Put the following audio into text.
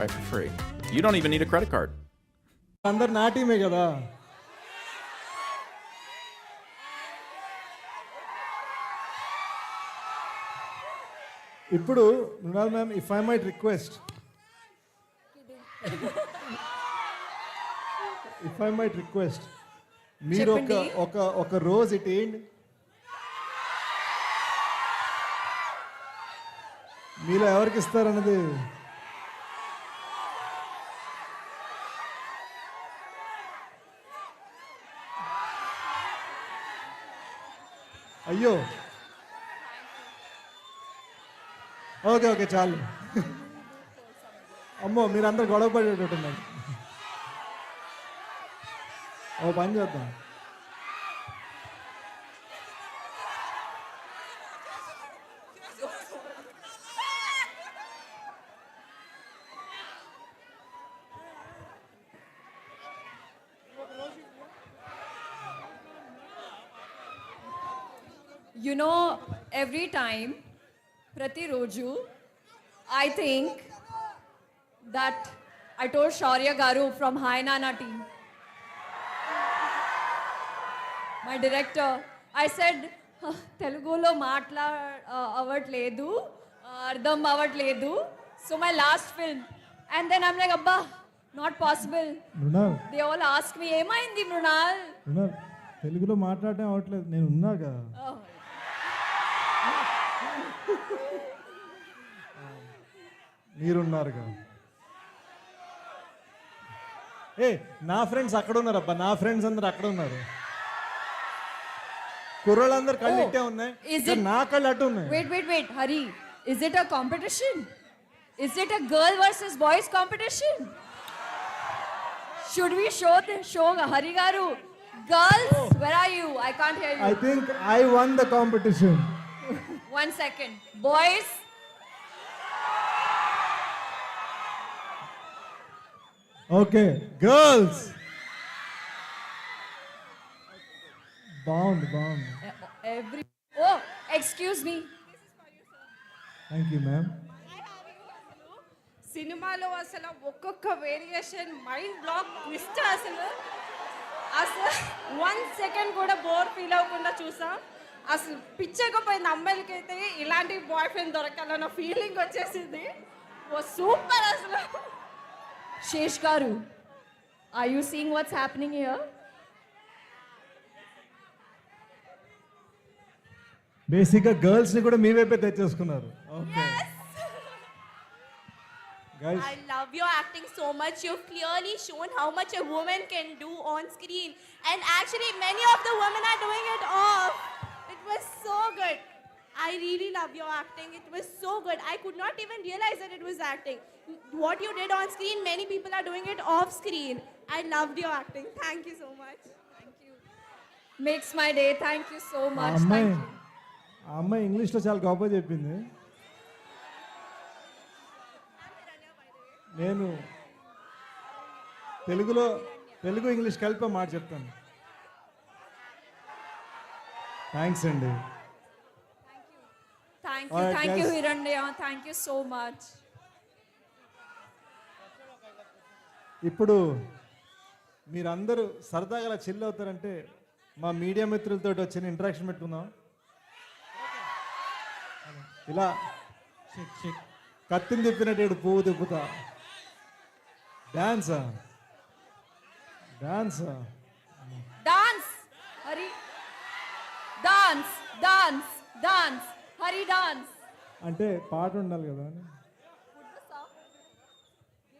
right for free. You don't even need a credit card. అందరు నా టీమే కదా. ఇప్పుడు Mrunal ma'am, if I might request, మీరు ఒక రోజు ఇటేయండి. మీలో ఎవరికి ఇస్తారన్నది అయ్యో, ఓకే చాలు. అమ్మో, మీరందరూ గొడవ పడేటట్టున్నారు. ఓ పని చేద్దాం, You know, every time, Prati Roju, I think that I told Shaurya Garu from Hi Nana team, my director, I said, Telugulo matla avatledu, ardham avatledu, so my last film. And then I'm like, Abba, not possible. Mrunal, They all ask me, ఏమైంది మృణాల్? మృణాల్, తెలుగులో మాట్లాడటం అవట్లేదు, నేను ఉన్నాగా. Oh. మీరున్నారుగా. నా friends అక్కడ ఉన్నారు అబ్బా, నా ఫ్రెండ్స్ అందరు అక్కడ ఉన్నారు. కుర్రోళ్ళందరు కళ్ళు ఇట్టే ఉన్నాయి, నా కళ్ళు అటు ఉన్నాయి. Wait, Hari. Is it a competition? Is it a girl versus boys competition? Should we show Hari Garu? Girls, where are you? I can't hear you. I think I won the competition. 1 second. Boys. Okay, girls. Bound. Oh, excuse me. Thank you, ma'am. సినిమాలో అసలు ఒక్కొక్క variation mind block twist. అసలు 1 second కూడా bore feel అవ్వకుండా చూసాం. అసలు పిచ్చకపోయింది. అమ్మాయిలకైతే ఇలాంటి boy friend దొరకాలన్న feeling వచ్చేసింది. ఓ సూపర్ అసలు. Shesh Garu, are you seeing what's happening here? బేసిక్గా గర్ల్స్ ని కూడా మీ వైపే తెచ్చేసుకున్నారు. Okay guys, I love your acting so much. You've clearly shown how much a woman can do on screen, and actually many of the women are doing it off. It was so good. I really love your acting. It was so good. I could not even realize that it was acting. What you did on screen, many people are doing it off screen. I loved your acting. Thank you so much. Thank you. Makes my day. Thank you so much. అమ్మాయి Thank you. ఆ అమ్మాయి ఇంగ్లీష్లో చాలా గొప్ప చెప్పింది. నేను Telugu English కలిపి మాట చెప్తాను. థ్యాంక్స్ అండి. Thank you, Hiranya. Thank you so much. ఇప్పుడు మీరందరూ సరదాగా అలా చిల్ అవుతారంటే మా మీడియా మిత్రులతో వచ్చిన ఇంటరాక్షన్ పెట్టుకుందాం. ఇలా కత్తిని తిప్పినట్టు పువ్వు తిప్పుతా. డాన్సా Dance. Hari. Dance. Hari, dance. అంటే పాట ఉండాలి కదా అని